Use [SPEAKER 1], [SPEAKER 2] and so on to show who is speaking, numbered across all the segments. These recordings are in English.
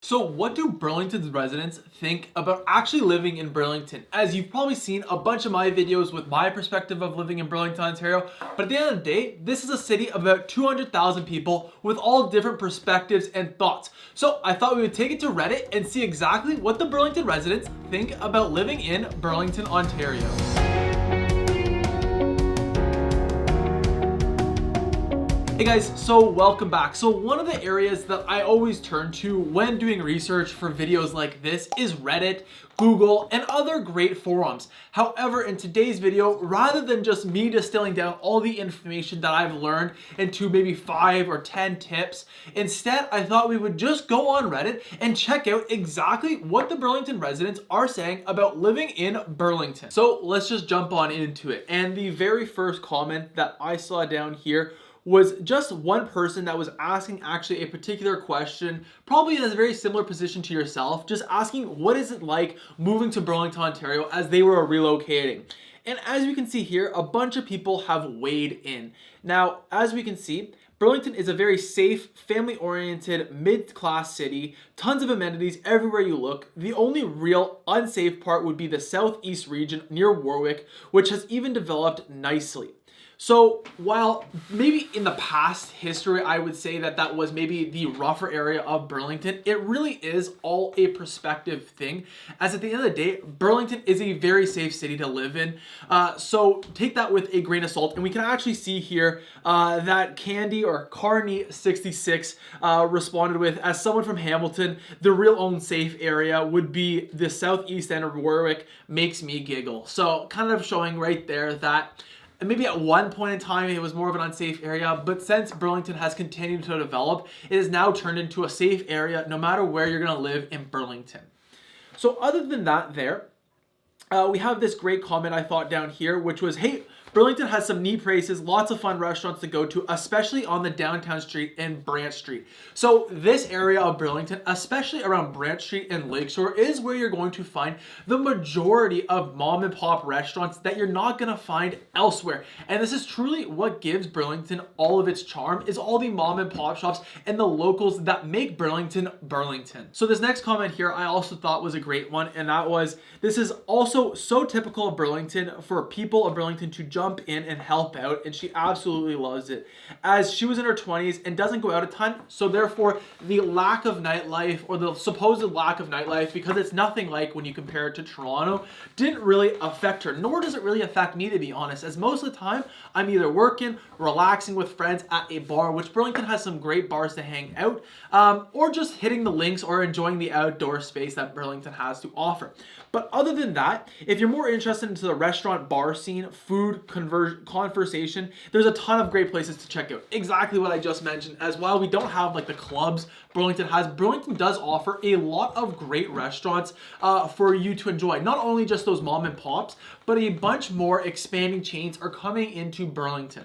[SPEAKER 1] So what do Burlington's residents think about actually living in Burlington? As you've probably seen a bunch of my videos with my perspective of living in Burlington, Ontario, but at the end of the day, this is a city of about 200,000 people with all different perspectives and thoughts. So I thought we would take it to Reddit and see exactly what the Burlington residents think about living in Burlington, Ontario. Hey guys, so welcome back. So one of the areas that I always turn to when doing research for videos like this is Reddit, Google, and other great forums. However, in today's video, rather than just me distilling down all the information that I've learned into maybe 5 or 10 tips, instead I thought we would just go on Reddit and check out exactly what the Burlington residents are saying about living in Burlington. So let's just jump on into it. And the very first comment that I saw down here was just one person that was asking actually a particular question, probably in a very similar position to yourself, just asking what is it like moving to Burlington, Ontario as they were relocating. And as you can see here, a bunch of people have weighed in. Now, as we can see, Burlington is a very safe, family-oriented, mid-class city, tons of amenities everywhere you look. The only real unsafe part would be the southeast region near Warwick, which has even developed nicely. So while maybe in the past history, I would say that that was maybe the rougher area of Burlington, it really is all a perspective thing. As at the end of the day, Burlington is a very safe city to live in. So take that with a grain of salt. And we can actually see here that Candy or Carney66 responded with, as someone from Hamilton, the real unsafe area would be the southeast end of Warwick, makes me giggle. So kind of showing right there that and maybe at one point in time, it was more of an unsafe area, but since Burlington has continued to develop, it has now turned into a safe area no matter where you're gonna live in Burlington. So other than that there, we have this great comment I thought down here, which was, hey, Burlington has some neat places, lots of fun restaurants to go to, especially on the downtown street and Branch Street. So this area of Burlington, especially around Branch Street and Lakeshore, is where you're going to find the majority of mom and pop restaurants that you're not going to find elsewhere. And this is truly what gives Burlington all of its charm, is all the mom and pop shops and the locals that make Burlington, Burlington. So this next comment here I also thought was a great one, and that was, this is also so typical of Burlington for people of Burlington to jump in and help out, and she absolutely loves it, as she was in her 20s and doesn't go out a ton, so therefore the lack of nightlife, or the supposed lack of nightlife, because it's nothing like when you compare it to Toronto, didn't really affect her, nor does it really affect me, to be honest, as most of the time I'm either working, relaxing with friends at a bar, which Burlington has some great bars to hang out, or just hitting the links or enjoying the outdoor space that Burlington has to offer. But other than that, if you're more interested into the restaurant bar scene, food, conversation, there's a ton of great places to check out. Exactly what I just mentioned, as while we don't have like the clubs Burlington has, Burlington does offer a lot of great restaurants for you to enjoy. Not only just those mom and pops, but a bunch more expanding chains are coming into Burlington.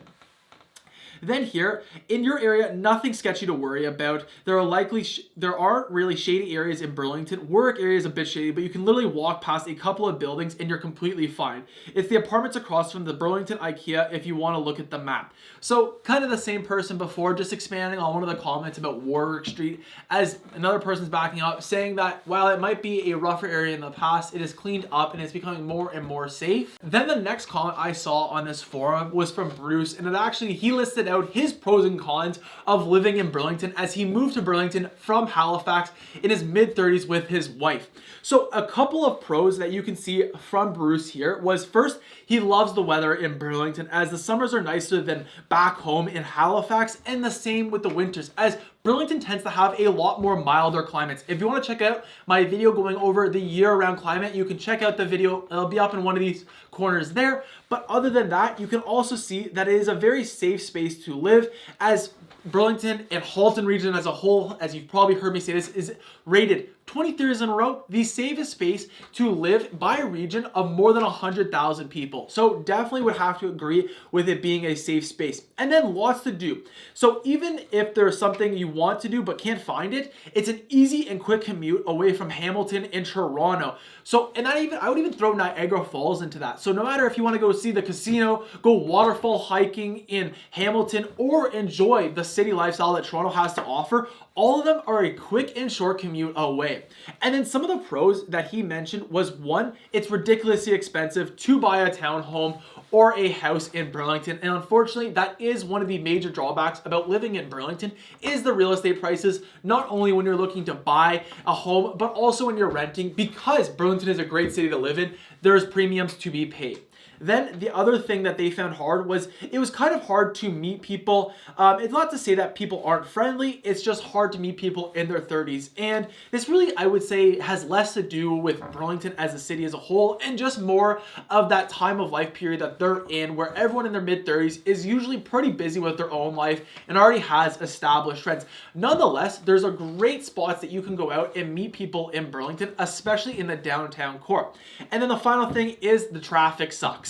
[SPEAKER 1] Then here, in your area, nothing sketchy to worry about. There aren't really shady areas in Burlington. Warwick area is a bit shady, but you can literally walk past a couple of buildings and you're completely fine. It's the apartments across from the Burlington IKEA if you want to look at the map. So kind of the same person before, just expanding on one of the comments about Warwick Street, as another person's backing up, saying that while it might be a rougher area in the past, it is cleaned up and it's becoming more and more safe. Then the next comment I saw on this forum was from Bruce, and he listed out his pros and cons of living in Burlington as he moved to Burlington from Halifax in his mid-30s with his wife. So a couple of pros that you can see from Bruce here was, first, he loves the weather in Burlington as the summers are nicer than back home in Halifax, and the same with the winters, as Burlington tends to have a lot more milder climates. If you want to check out my video going over the year-round climate, you can check out the video. It'll be up in one of these corners there. But other than that, you can also see that it is a very safe space to live, as Burlington and Halton region as a whole, as you've probably heard me say this, is rated 23 years in a row the safest space to live by a region of more than 100,000 people. So definitely would have to agree with it being a safe space. And then lots to do. So even if there's something you want to do but can't find it, it's an easy and quick commute away from Hamilton and Toronto. So, and I would even throw Niagara Falls into that. So no matter if you want to go see the casino, go waterfall hiking in Hamilton, or enjoy the city lifestyle that Toronto has to offer, All of them are a quick and short commute away. And then some of the pros that he mentioned was, one, it's ridiculously expensive to buy a townhome or a house in Burlington. And unfortunately, that is one of the major drawbacks about living in Burlington, is the real estate prices, not only when you're looking to buy a home, but also when you're renting. Because Burlington is a great city to live in, there's premiums to be paid. Then the other thing that they found hard was it was kind of hard to meet people. It's not to say that people aren't friendly, it's just hard to meet people in their 30s. And this really, I would say, has less to do with Burlington as a city as a whole, and just more of that time of life period that they're in, where everyone in their mid-30s is usually pretty busy with their own life and already has established friends. Nonetheless, there's a great spots that you can go out and meet people in Burlington, especially in the downtown core. And then the final thing is the traffic sucks.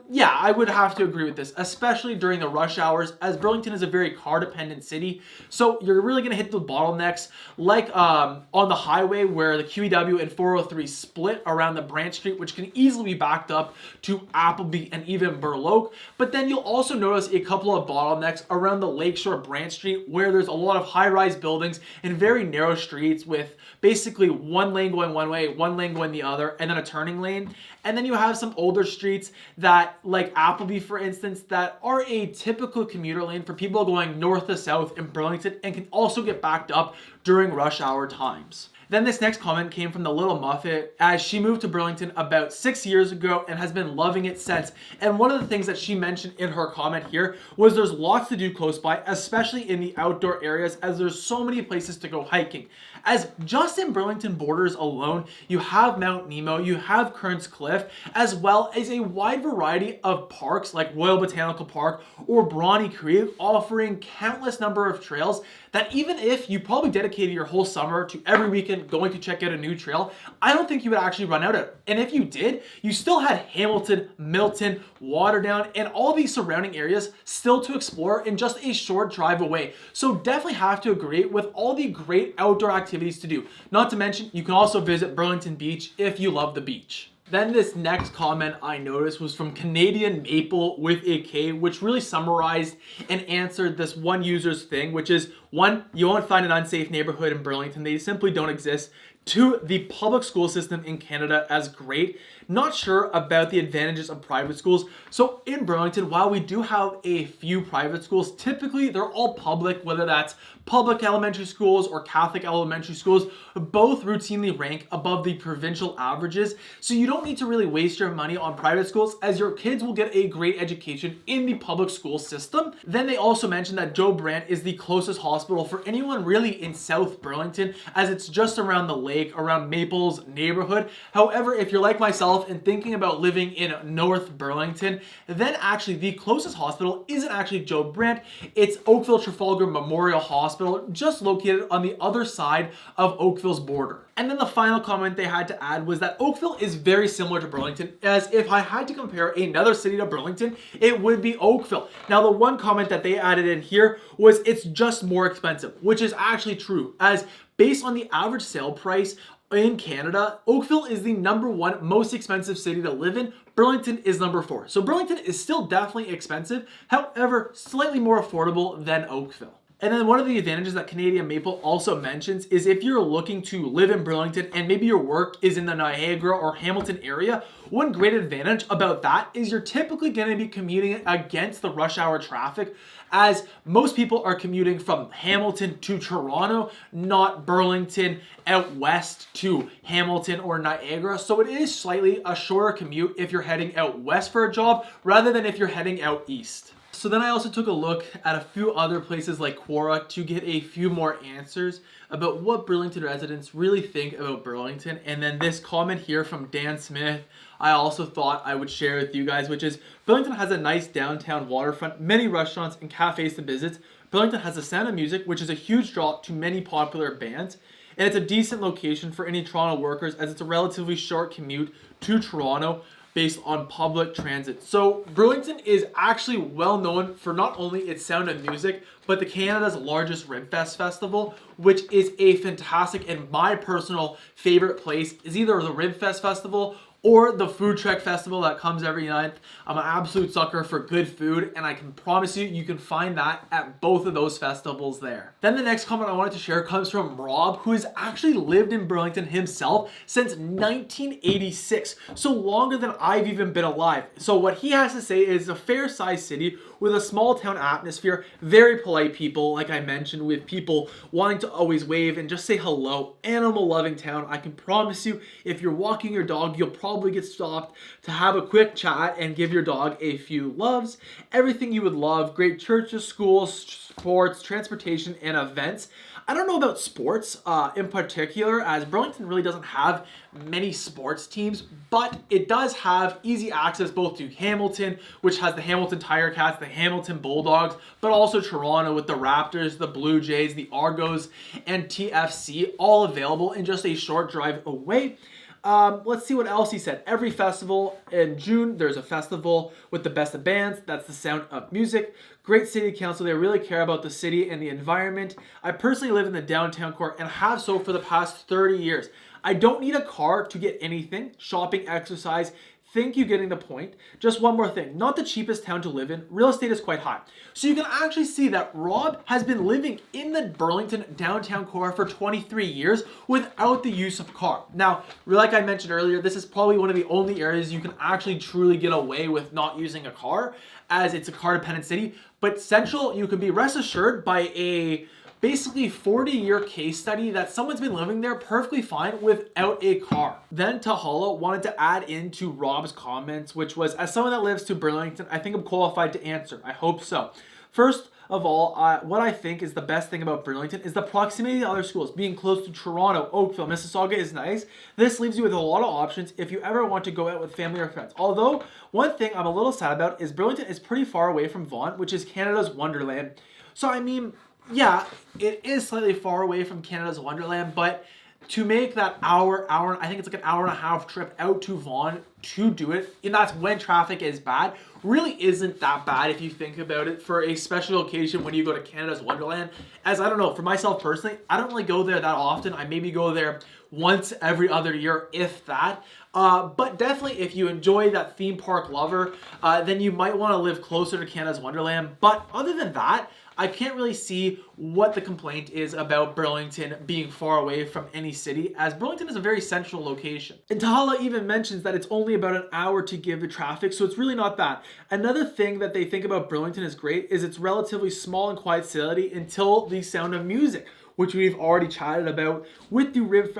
[SPEAKER 1] Yeah, I would have to agree with this, especially during the rush hours, as Burlington is a very car-dependent city. So you're really going to hit the bottlenecks, like on the highway where the QEW and 403 split around the Branch Street, which can easily be backed up to Appleby and even Burloak. But then you'll also notice a couple of bottlenecks around the Lakeshore Branch Street, where there's a lot of high-rise buildings and very narrow streets with basically one lane going one way, one lane going the other, and then a turning lane. And then you have some older streets that, like Appleby, for instance, that are a typical commuter lane for people going north to south in Burlington and can also get backed up during rush hour times. Then this next comment came from the Little Muffet, as she moved to Burlington about 6 years ago and has been loving it since. And one of the things that she mentioned in her comment here was there's lots to do close by, especially in the outdoor areas, as there's so many places to go hiking. As just in Burlington borders alone, you have Mount Nemo, you have Kearns Cliff, as well as a wide variety of parks like Royal Botanical Park or Brawny Creek, offering countless number of trails that even if you probably dedicated your whole summer to every weekend going to check out a new trail, I don't think you would actually run out of it. And if you did, you still had Hamilton, Milton, Waterdown, and all these surrounding areas still to explore in just a short drive away. So definitely have to agree with all the great outdoor activities to do. Not to mention, you can also visit Burlington Beach if you love the beach. Then this next comment I noticed was from Canadian Maple with a K, which really summarized and answered this one user's thing, which is, one, you won't find an unsafe neighborhood in Burlington. They simply don't exist. Two, the public school system in Canada as great. Not sure about the advantages of private schools. So in Burlington, while we do have a few private schools, typically they're all public, whether that's public elementary schools or Catholic elementary schools, both routinely rank above the provincial averages. So you don't need to really waste your money on private schools, as your kids will get a great education in the public school system. Then they also mentioned that Joe Brant is the closest hospital for anyone really in South Burlington, as it's just around the lake, around Maple's neighborhood. However, if you're like myself and thinking about living in North Burlington, then actually the closest hospital isn't actually Joe Brant, it's Oakville Trafalgar Memorial Hospital, just located on the other side of Oakville's border. And then the final comment they had to add was that Oakville is very similar to Burlington, as if I had to compare another city to Burlington, it would be Oakville. Now, the one comment that they added in here was it's just more expensive, which is actually true, as based on the average sale price in Canada, Oakville is the #1 most expensive city to live in. Burlington is #4. So Burlington is still definitely expensive, however, slightly more affordable than Oakville. And then one of the advantages that Canadian Maple also mentions is if you're looking to live in Burlington and maybe your work is in the Niagara or Hamilton area, one great advantage about that is you're typically going to be commuting against the rush hour traffic, as most people are commuting from Hamilton to Toronto, not Burlington out west to Hamilton or Niagara. So it is slightly a shorter commute if you're heading out west for a job rather than if you're heading out east. So then I also took a look at a few other places like Quora to get a few more answers about what Burlington residents really think about Burlington. And then this comment here from Dan Smith, I also thought I would share with you guys, which is Burlington has a nice downtown waterfront, many restaurants and cafes to visit. Burlington has the Sound of Music, which is a huge draw to many popular bands. And it's a decent location for any Toronto workers, as it's a relatively short commute to Toronto based on public transit. So Burlington is actually well known for not only its Sound of Music, but the Canada's largest Ribfest festival, which is a fantastic and my personal favorite place is either the Ribfest festival or the food truck festival that comes every night. I'm an absolute sucker for good food, and I can promise you, you can find that at both of those festivals there. Then the next comment I wanted to share comes from Rob, who has actually lived in Burlington himself since 1986, so longer than I've even been alive. So what he has to say is a fair-sized city with a small town atmosphere, very polite people, like I mentioned, with people wanting to always wave and just say hello. Animal loving town. I can promise you, if you're walking your dog, you'll probably get stopped to have a quick chat and give your dog a few loves. Everything you would love. Great churches, schools, sports, transportation, and events. I don't know about sports in particular, as Burlington really doesn't have many sports teams, but it does have easy access both to Hamilton, which has the Hamilton Tiger Cats, the Hamilton Bulldogs, but also Toronto with the Raptors, the Blue Jays, the Argos, and TFC, all available in just a short drive away. Let's see what else he said. Every festival in June, there's a festival with the best of bands. That's the sound of music. Great city council. They really care about the city and the environment. I personally live in the downtown core and have so for the past 30 years. I don't need a car to get anything. Shopping, exercise. Think you getting the point. Just one more thing. Not the cheapest town to live in. Real estate is quite high. So you can actually see that Rob has been living in the Burlington downtown core for 23 years without the use of car. Now, like I mentioned earlier, this is probably one of the only areas you can actually truly get away with not using a car, as it's a car-dependent city. But Central, you can be rest assured by a basically 40-year case study that someone's been living there perfectly fine without a car. Then Tahala wanted to add into Rob's comments, which was, as someone that lives to Burlington, I think I'm qualified to answer. I hope so. First of all, what I think is the best thing about Burlington is the proximity to other schools. Being close to Toronto, Oakville, Mississauga is nice. This leaves you with a lot of options if you ever want to go out with family or friends. Although, one thing I'm a little sad about is Burlington is pretty far away from Vaughan, which is Canada's Wonderland. So I mean, yeah, it is slightly far away from Canada's Wonderland, but to make that I think it's like an hour and a half trip out to Vaughan to do it, and that's when traffic is bad, really isn't that bad if you think about it for a special occasion when you go to Canada's Wonderland. As I don't know, for myself personally, I don't really go there that often. I maybe go there once every other year, if that. But definitely if you enjoy that theme park lover, then you might want to live closer to Canada's Wonderland. But other than that, I can't really see what the complaint is about Burlington being far away from any city, as Burlington is a very central location. And Tahala even mentions that it's only about an hour to give the traffic, so it's really not bad. Another thing that they think about Burlington is great is it's relatively small and quiet city until the sound of music, which we've already chatted about with the Rib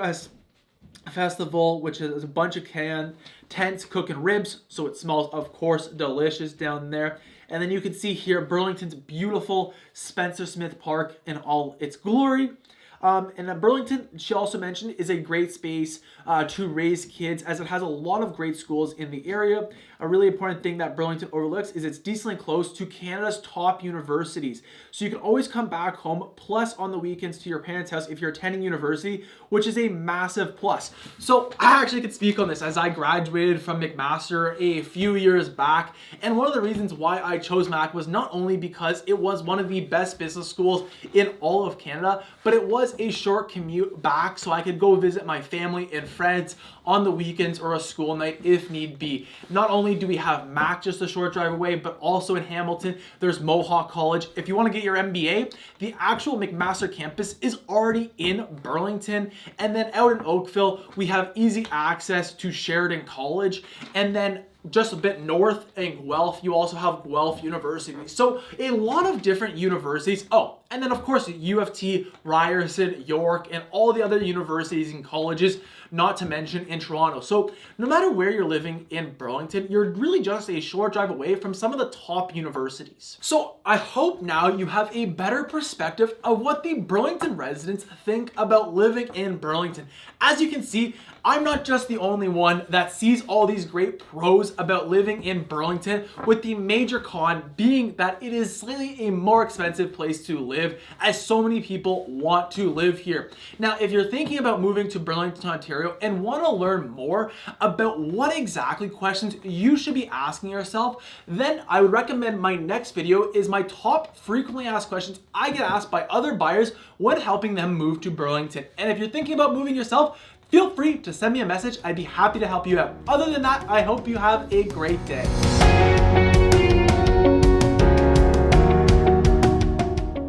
[SPEAKER 1] Festival, which is a bunch of tents cooking ribs, so it smells, of course, delicious down there. And then you can see here Burlington's beautiful Spencer Smith Park in all its glory. And Burlington, she also mentioned, is a great space to raise kids, as it has a lot of great schools in the area. A really important thing that Burlington overlooks is it's decently close to Canada's top universities. So you can always come back home, plus on the weekends to your parents' house if you're attending university, which is a massive plus. So I actually could speak on this, as I graduated from McMaster a few years back. And one of the reasons why I chose Mac was not only because it was one of the best business schools in all of Canada, but it was a short commute back, so I could go visit my family and friends on the weekends or a school night if need be. Not only do we have Mac just a short drive away, but also in Hamilton, there's Mohawk College. If you want to get your MBA, the actual McMaster campus is already in Burlington. And then out in Oakville, we have easy access to Sheridan College. And then just a bit north in Guelph, you also have Guelph University. So a lot of different universities. Oh, and then of course U of T, Ryerson, York, and all the other universities and colleges, not to mention in Toronto. So no matter where you're living in Burlington, you're really just a short drive away from some of the top universities. So I hope now you have a better perspective of what the Burlington residents think about living in Burlington. As you can see, I'm not just the only one that sees all these great pros about living in Burlington, with the major con being that it is slightly a more expensive place to live, as so many people want to live here. Now, if you're thinking about moving to Burlington, Ontario, and want to learn more about what exactly questions you should be asking yourself, then I would recommend my next video is my top frequently asked questions I get asked by other buyers when helping them move to Burlington. And if you're thinking about moving yourself, feel free to send me a message. I'd be happy to help you out. Other than that, I hope you have a great day.